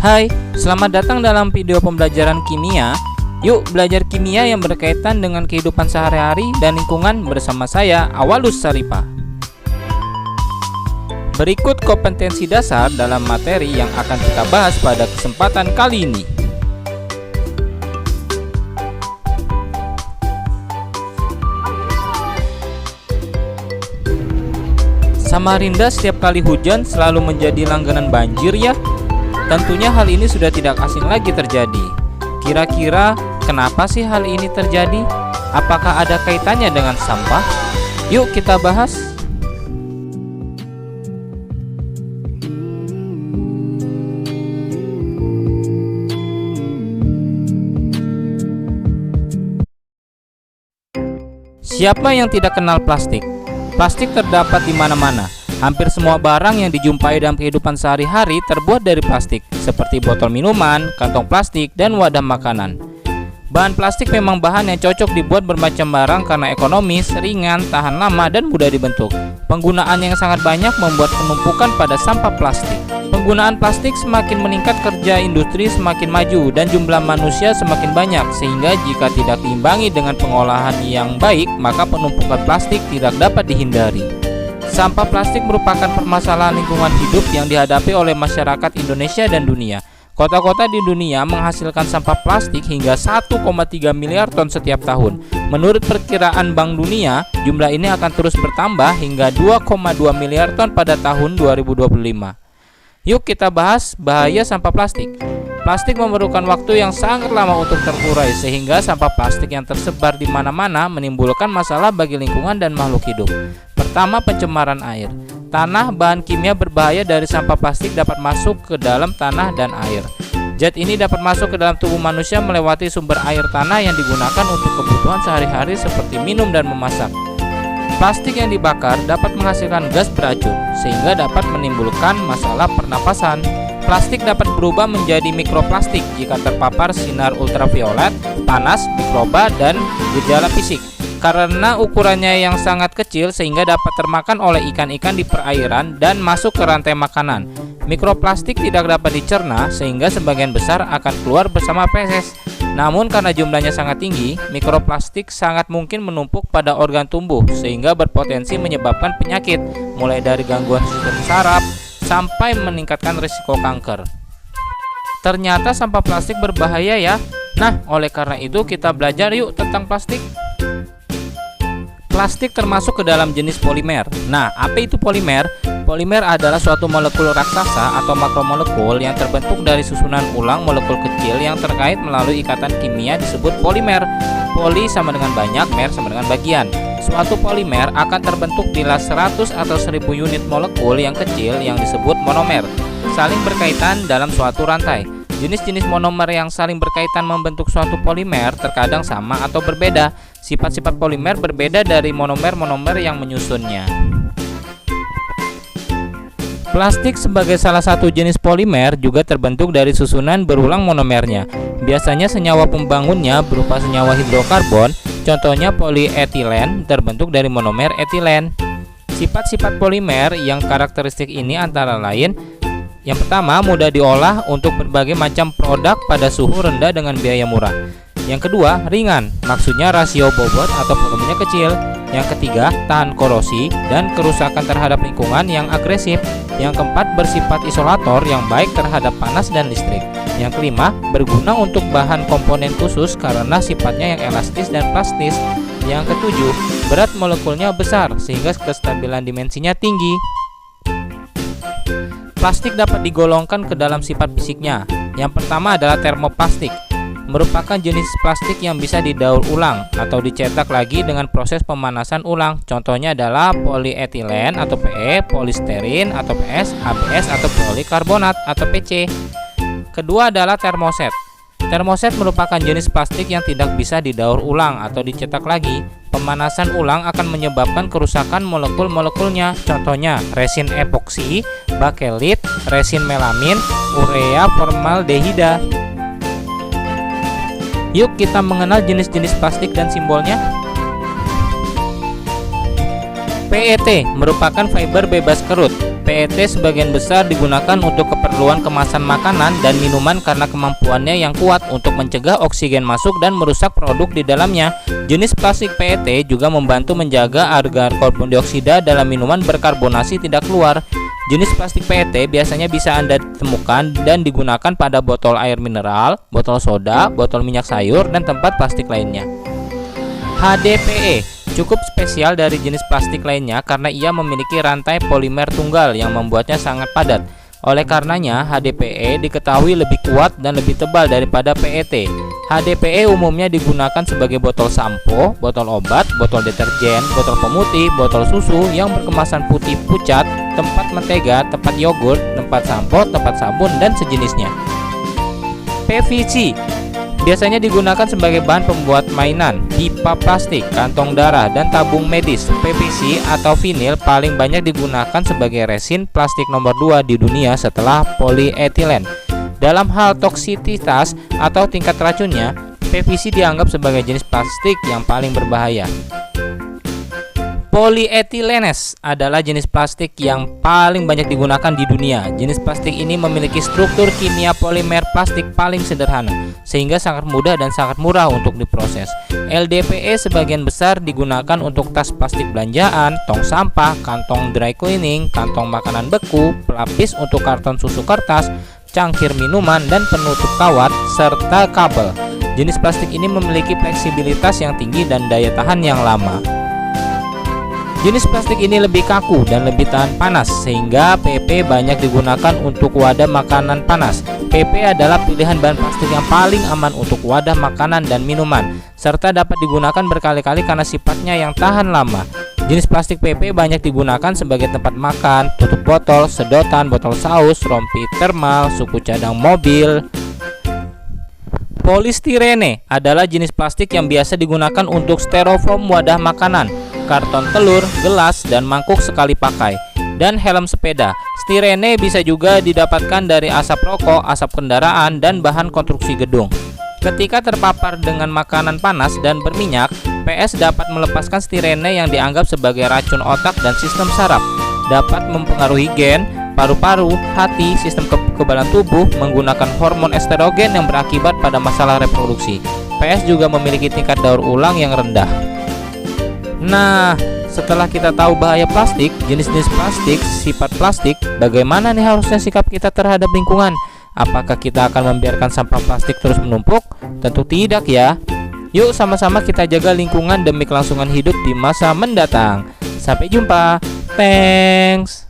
Hai, selamat datang dalam video pembelajaran kimia. Yuk belajar kimia yang berkaitan dengan kehidupan sehari-hari dan lingkungan bersama saya, Awalus Saripah. Berikut kompetensi dasar dalam materi yang akan kita bahas pada kesempatan kali ini. Samarinda setiap kali hujan selalu menjadi langganan banjir ya? Tentunya hal ini sudah tidak asing lagi terjadi. Kira-kira kenapa sih hal ini terjadi? Apakah ada kaitannya dengan sampah? Yuk kita bahas. Siapa yang tidak kenal plastik? Plastik terdapat di mana-mana. Hampir semua barang yang dijumpai dalam kehidupan sehari-hari terbuat dari plastik, seperti botol minuman, kantong plastik, dan wadah makanan. Bahan plastik memang bahan yang cocok dibuat bermacam barang karena ekonomis, ringan, tahan lama, dan mudah dibentuk. Penggunaan yang sangat banyak membuat penumpukan pada sampah plastik. Penggunaan plastik semakin meningkat, kerja industri semakin maju, dan jumlah manusia semakin banyak, sehingga jika tidak diimbangi dengan pengolahan yang baik, maka penumpukan plastik tidak dapat dihindari. Sampah plastik merupakan permasalahan lingkungan hidup yang dihadapi oleh masyarakat Indonesia dan dunia. Kota-kota di dunia menghasilkan sampah plastik hingga 1,3 miliar ton setiap tahun. Menurut perkiraan Bank Dunia, jumlah ini akan terus bertambah hingga 2,2 miliar ton pada tahun 2025. Yuk kita bahas bahaya sampah plastik. Plastik memerlukan waktu yang sangat lama untuk terurai, sehingga sampah plastik yang tersebar di mana-mana menimbulkan masalah bagi lingkungan dan makhluk hidup. Pertama, pencemaran air. Tanah, bahan kimia berbahaya dari sampah plastik dapat masuk ke dalam tanah dan air. Zat ini dapat masuk ke dalam tubuh manusia melewati sumber air tanah yang digunakan untuk kebutuhan sehari-hari seperti minum dan memasak. Plastik yang dibakar dapat menghasilkan gas beracun, sehingga dapat menimbulkan masalah pernapasan. Plastik dapat berubah menjadi mikroplastik jika terpapar sinar ultraviolet, panas, mikroba, dan gejala fisik. Karena ukurannya yang sangat kecil sehingga dapat termakan oleh ikan-ikan di perairan dan masuk ke rantai makanan. Mikroplastik tidak dapat dicerna sehingga sebagian besar akan keluar bersama feses. Namun karena jumlahnya sangat tinggi, mikroplastik sangat mungkin menumpuk pada organ tubuh sehingga berpotensi menyebabkan penyakit, mulai dari gangguan sistem saraf sampai meningkatkan risiko kanker. Ternyata sampah plastik berbahaya ya. Nah, oleh karena itu kita belajar yuk tentang plastik. Plastik termasuk ke dalam jenis polimer. Nah, apa itu polimer? Polimer adalah suatu molekul raksasa atau makromolekul yang terbentuk dari susunan ulang molekul kecil yang terkait melalui ikatan kimia disebut polimer. Poli sama dengan banyak, mer sama dengan bagian. Suatu polimer akan terbentuk bila 100 atau 1000 unit molekul yang kecil yang disebut monomer saling berkaitan dalam suatu rantai. Jenis-jenis monomer yang saling berkaitan membentuk suatu polimer terkadang sama atau berbeda. Sifat-sifat polimer berbeda dari monomer-monomer yang menyusunnya. Plastik sebagai salah satu jenis polimer juga terbentuk dari susunan berulang monomernya. Biasanya senyawa pembangunnya berupa senyawa hidrokarbon, contohnya polietilen terbentuk dari monomer etilen. Sifat-sifat polimer yang karakteristik ini antara lain: yang pertama, mudah diolah untuk berbagai macam produk pada suhu rendah dengan biaya murah. Yang kedua, ringan, maksudnya rasio bobot atau volumenya kecil. Yang ketiga, tahan korosi dan kerusakan terhadap lingkungan yang agresif. Yang keempat, bersifat isolator yang baik terhadap panas dan listrik. Yang kelima, berguna untuk bahan komponen khusus karena sifatnya yang elastis dan plastis. Yang ketujuh, berat molekulnya besar sehingga kestabilan dimensinya tinggi. Plastik dapat digolongkan ke dalam sifat fisiknya. Yang pertama adalah termoplastik, merupakan jenis plastik yang bisa didaur ulang atau dicetak lagi dengan proses pemanasan ulang. Contohnya adalah polietilen atau PE, polisterin atau PS, ABS atau polikarbonat atau PC. Kedua adalah termoset. Termoset merupakan jenis plastik yang tidak bisa didaur ulang atau dicetak lagi. Pemanasan ulang akan menyebabkan kerusakan molekul-molekulnya. Contohnya resin epoksi, bakelit, resin melamin, urea formaldehida. Yuk kita mengenal jenis-jenis plastik dan simbolnya. PET merupakan fiber bebas kerut. PET sebagian besar digunakan untuk keperluan kemasan makanan dan minuman karena kemampuannya yang kuat untuk mencegah oksigen masuk dan merusak produk di dalamnya. Jenis plastik PET juga membantu menjaga agar karbon dioksida dalam minuman berkarbonasi tidak keluar. Jenis plastik PET biasanya bisa Anda temukan dan digunakan pada botol air mineral, botol soda, botol minyak sayur, dan tempat plastik lainnya. HDPE cukup spesial dari jenis plastik lainnya karena ia memiliki rantai polimer tunggal yang membuatnya sangat padat. Oleh karenanya, HDPE diketahui lebih kuat dan lebih tebal daripada PET. HDPE umumnya digunakan sebagai botol sampo, botol obat, botol deterjen, botol pemutih, botol susu yang berkemasan putih pucat, tempat mentega, tempat yogurt, tempat sampo, tempat sabun, dan sejenisnya. PVC biasanya digunakan sebagai bahan pembuat mainan, pipa plastik, kantong darah, dan tabung medis. PVC atau vinil paling banyak digunakan sebagai resin plastik nomor 2 di dunia setelah polietilen. Dalam hal toksisitas atau tingkat racunnya, PVC dianggap sebagai jenis plastik yang paling berbahaya. Polyethylenes adalah jenis plastik yang paling banyak digunakan di dunia. Jenis plastik ini memiliki struktur kimia polimer plastik paling sederhana, sehingga sangat mudah dan sangat murah untuk diproses. LDPE sebagian besar digunakan untuk tas plastik belanjaan, tong sampah, kantong dry cleaning, kantong makanan beku, pelapis untuk karton susu kertas, cangkir minuman, dan penutup kawat, serta kabel. Jenis plastik ini memiliki fleksibilitas yang tinggi dan daya tahan yang lama. Jenis plastik ini lebih kaku dan lebih tahan panas, sehingga PP banyak digunakan untuk wadah makanan panas. PP adalah pilihan bahan plastik yang paling aman untuk wadah makanan dan minuman, serta dapat digunakan berkali-kali karena sifatnya yang tahan lama. Jenis plastik PP banyak digunakan sebagai tempat makan, tutup botol, sedotan, botol saus, rompi termal, suku cadang mobil. Polistirene adalah jenis plastik yang biasa digunakan untuk styrofoam wadah makanan, karton telur, gelas, dan mangkuk sekali pakai, dan helm sepeda. Stirene bisa juga didapatkan dari asap rokok, asap kendaraan, dan bahan konstruksi gedung. Ketika terpapar dengan makanan panas dan berminyak, PS dapat melepaskan stirene yang dianggap sebagai racun otak dan sistem saraf, dapat mempengaruhi gen, paru-paru, hati, sistem kekebalan tubuh, menggunakan hormon estrogen yang berakibat pada masalah reproduksi. PS juga memiliki tingkat daur ulang yang rendah. Nah, setelah kita tahu bahaya plastik, jenis-jenis plastik, sifat plastik, bagaimana nih harusnya sikap kita terhadap lingkungan? Apakah kita akan membiarkan sampah plastik terus menumpuk? Tentu tidak ya. Yuk sama-sama kita jaga lingkungan demi kelangsungan hidup di masa mendatang. Sampai jumpa. Thanks.